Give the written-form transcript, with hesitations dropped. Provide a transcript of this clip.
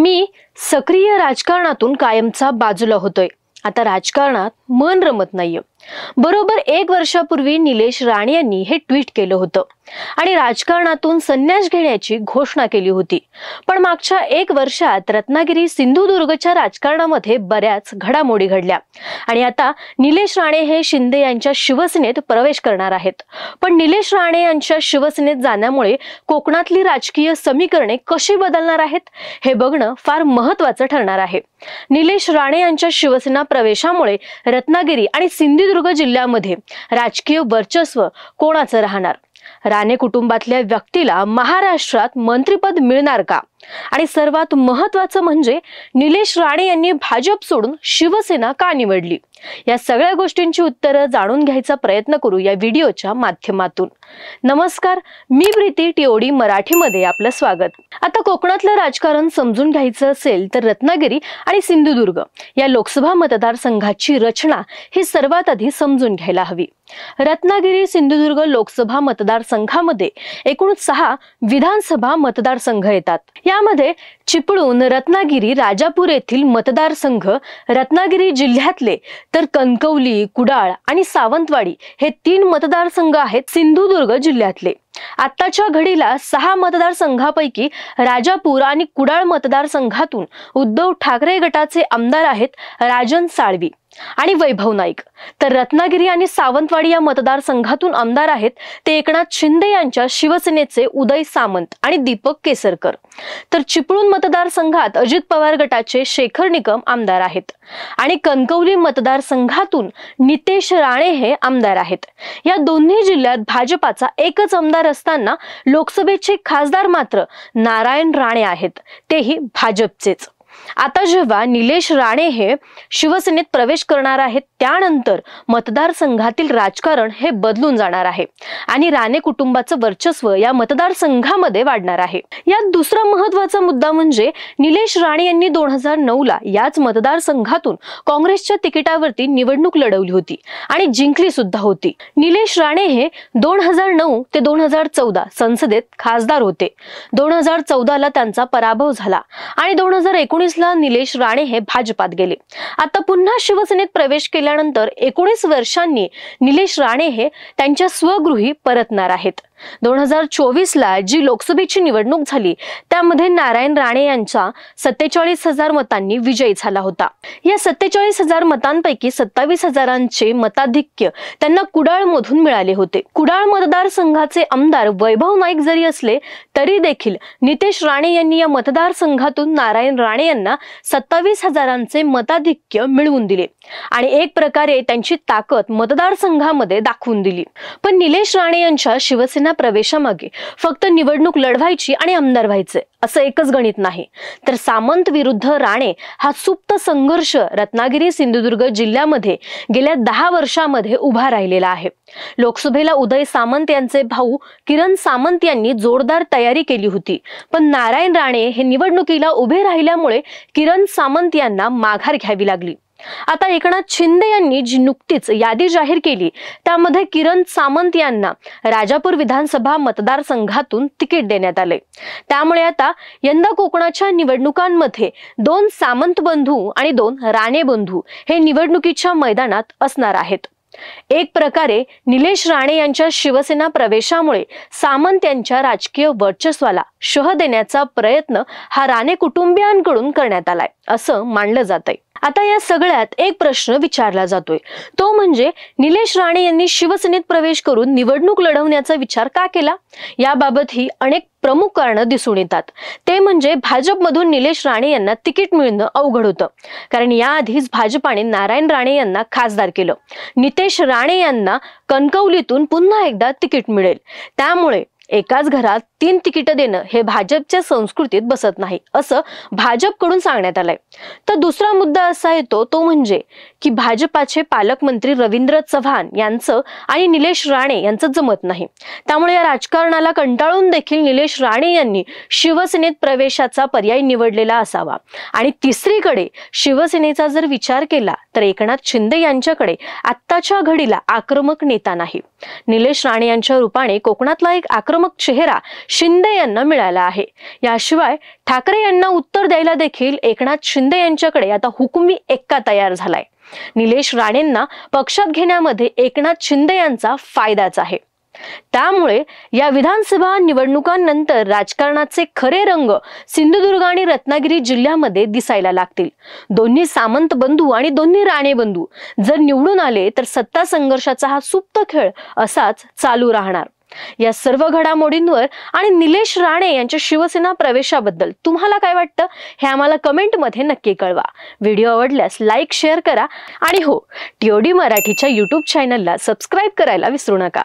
मी सक्रिय राजकारणातून कायमचा बाजूला होतोय। आता राजकारणात मन रमत नाहीये। बरोबर 1 वर्षापूर्वी निलेश राणे यांनी हे ट्विट केलं होतं आणि राजकारणातून संन्यास घेण्याची घोषणा केली होती। पण मागच्या 1 वर्षात रत्नागिरी सिंधुदुर्गच्या राजकारणामध्ये बऱ्याच घडामोडी घडल्या आणि आता निलेश राणे हे शिंदे यांच्या शिवसेनेत प्रवेश करणार आहेत। पण निलेश राणे यांच्या शिवसेनेत जाण्यामुळे कोकणातली राजकीय समीकरणे कशी बदलणार आहेत हे बघणं फार महत्त्वाचं ठरणार आहे। निलेश राणे यांच्या शिवसेना प्रवेशामुळे रत्नागिरी आणि सिंधुदुर्ग जिल्ह्यामध्ये राजकीय वर्चस्व कोणाचं राहणार? राणे कुटुंबातल्या व्यक्तीला महाराष्ट्रात मंत्रिपद मिळणार का? आणि सर्वात महत्त्वाचं म्हणजे निलेश राणे यांनी भाजप सोडून शिवसेना का निवडली? या सगळ्या गोष्टींची उत्तरं जाणून घ्यायचा प्रयत्न करू या व्हिडिओच्या माध्यमातून। नमस्कार, मी प्रीती टीओडी मराठीमध्ये आपलं स्वागत। आता कोकणातलं राजकारण समजून घ्यायचं असेल तर रत्नागिरी आणि सिंधुदुर्ग या लोकसभा मतदारसंघाची रचना ही सर्वात आधी समजून घ्यायला हवी। रत्नागिरी सिंधुदुर्ग लोकसभा मतदारसंघामध्ये एकूण 6 विधानसभा मतदारसंघ येतात। यामध्ये चिपळूण, रत्नागिरी, राजापूर येथील मतदारसंघ रत्नागिरी जिल्ह्यातले, तर कणकवली, कुडाळ आणि सावंतवाडी हे 3 मतदारसंघ आहेत सिंधुदुर्ग जिल्ह्यातले। आताच्या घडीला 6 मतदारसंघापैकी राजापूर आणि कुडाळ मतदारसंघातून उद्धव ठाकरे गटाचे आमदार आहेत राजन साळवी आणि वैभव नाईक, तर रत्नागिरी आणि सावंतवाडी या मतदारसंघातून आमदार आहेत ते एकनाथ शिंदे यांच्या शिवसेनेचे उदय सामंत आणि दीपक केसरकर, तर चिपळूण मतदारसंघात अजित पवार गटाचे शेखर निकम आमदार आहेत आणि कणकवली मतदारसंघातून नितेश राणे हे आमदार आहेत। या दोन्ही जिल्ह्यात भाजपाचा एकच आमदार असताना लोकसभेचे खासदार मात्र नारायण राणे आहेत, तेही भाजपचेच। आता जेव्हा निलेश राणे हे शिवसेनेत प्रवेश करणार आहेत त्यानंतर मतदारसंघातील राजकारण हे बदलून जाणार आहे आणि राणे कुटुंबाचं वर्चस्व या मतदारसंघामध्ये वाढणार आहे। यात दुसरा महत्त्वाचा मुद्दा म्हणजे निलेश राणे यांनी 2009 ला याच मतदारसंघातून काँग्रेसच्या तिकिटावरती निवडणूक लढवली होती आणि जिंकली सुद्धा होती। निलेश राणे हे 2009 ते 2014 संसदेत खासदार होते। 2014 ला त्यांचा पराभव झाला आणि 2019 ला निलेश राणे हे भाजपात गेले। आता पुन्हा शिवसेनेत प्रवेश केल्यानंतर 19 वर्षांनी निलेश राणे हे त्यांच्या स्वगृही परतणार आहेत। 2024 ला जी लोकसभेची निवडणूक झाली त्यामध्ये नारायण राणे यांचा 47,000 मतांनी विजयी झाला होता। या 47,000 मतांपैकी 27,000चे मताधिक्य त्यांना कुडाळ मधून मिळाले होते। कुडाळ मतदारसंघाचे आमदार वैभव नाईक जरी असले तरी देखील नितेश राणे यांनी या मतदारसंघातून नारायण राणे यांना 27,000चे मताधिक्य मिळवून दिले आणि एक प्रकारे त्यांची ताकद मतदारसंघामध्ये दाखवून दिली। पण निलेश राणे यांच्या शिवसेना प्रवेशामागे फक्त निवडणूक लढवायची आणि आमदार व्हायचे असं एकच गणित नाही, तर सामंत विरुद्ध राणे हा सुप्त संघर्ष रत्नागिरी सिंधुदुर्ग जिल्ह्यामध्ये गेल्या 10 वर्षांमध्ये उभा राहिलेला आहे। लोकसभेला उदय सामंत यांचे भाऊ किरण सामंत यांनी जोरदार तयारी केली होती, पण नारायण राणे हे निवडणुकीला उभे राहिल्यामुळे किरण सामंत यांना माघार घ्यावी लागली। आता एकनाथ शिंदे यांनी जी नुकतीच यादी जाहीर केली त्यामध्ये किरण सामंत यांना राजापूर विधानसभा मतदारसंघातून तिकीट देण्यात आले। त्यामुळे आता यंदा कोकणाच्या निवडणुकांमध्ये 2 सामंत बंधू आणि 2 राणे बंधू हे निवडणुकीच्या मैदानात असणार आहेत। एक प्रकारे निलेश राणे यांच्या शिवसेना प्रवेशामुळे सामंत यांच्या राजकीय वर्चस्वाला शह देण्याचा प्रयत्न हा राणे कुटुंबियांकडून करण्यात आलाय असं मानलं जातंय। आता या सगळ्यात एक प्रश्न विचारला जातोय, तो म्हणजे निलेश राणे यांनी शिवसेनेत प्रवेश करून निवडणूक लढवण्याचा विचार का केला? याबाबत ही अनेक प्रमुख कारणं दिसून येतात। ते म्हणजे भाजपमधून निलेश राणे यांना तिकीट मिळणं अवघड होतं, कारण याआधीच भाजपाने नारायण राणे यांना खासदार केलं। नितेश राणे यांना कणकवलीतून पुन्हा एकदा तिकीट मिळेल, त्यामुळे एकाच घरात 3 तिकीटं देणं हे भाजपच्या संस्कृतीत बसत नाही असं भाजपकडून सांगण्यात आलंय। तर दुसरा मुद्दा असा येतो तो म्हणजे की भाजपाचे पालकमंत्री रवींद्र चव्हाण यांचं आणि निलेश राणे यांचं जमत नाही, त्यामुळे या राजकारणाला कंटाळून देखील निलेश राणे यांनी शिवसेनेत प्रवेशाचा पर्याय निवडलेला असावा। आणि तिसरीकडे शिवसेनेचा जर विचार केला तर एकनाथ शिंदे यांच्याकडे आत्ताच्या घडीला आक्रमक नेता नाही। निलेश राणे यांच्या रूपाने कोकणातला एक आक्रमक आक्रमक चेहरा शिंदे यांना मिळाला आहे। याशिवाय ठाकरे यांना उत्तर द्यायला देखील एकनाथ शिंदे यांच्याकडे आता हुकुमी एक्का तयार झालाय। निलेश राणेंना पक्षात घेण्यामध्ये एकनाथ शिंदे यांचा फायदाच आहे। त्यामुळे या विधानसभा निवडणुकांनंतर राजकारणाचे खरे रंग सिंधुदुर्ग आणि रत्नागिरी जिल्ह्यामध्ये दिसायला लागतील। दोन्ही सामंत बंधू आणि दोन्ही राणे बंधू जर निवडून आले तर सत्ता संघर्षाचा हा सुप्त खेळ असाच चालू राहणार। या सर्व घडामोडींवर आणि निलेश राणे यांच्या शिवसेना प्रवेशाबद्दल तुम्हाला काय वाटतं हे आम्हाला कमेंटमध्ये नक्की कळवा। व्हिडिओ आवडल्यास लाईक शेअर करा आणि हो, TOD मराठीच्या YouTube चॅनलला सबस्क्राईब करायला विसरू नका।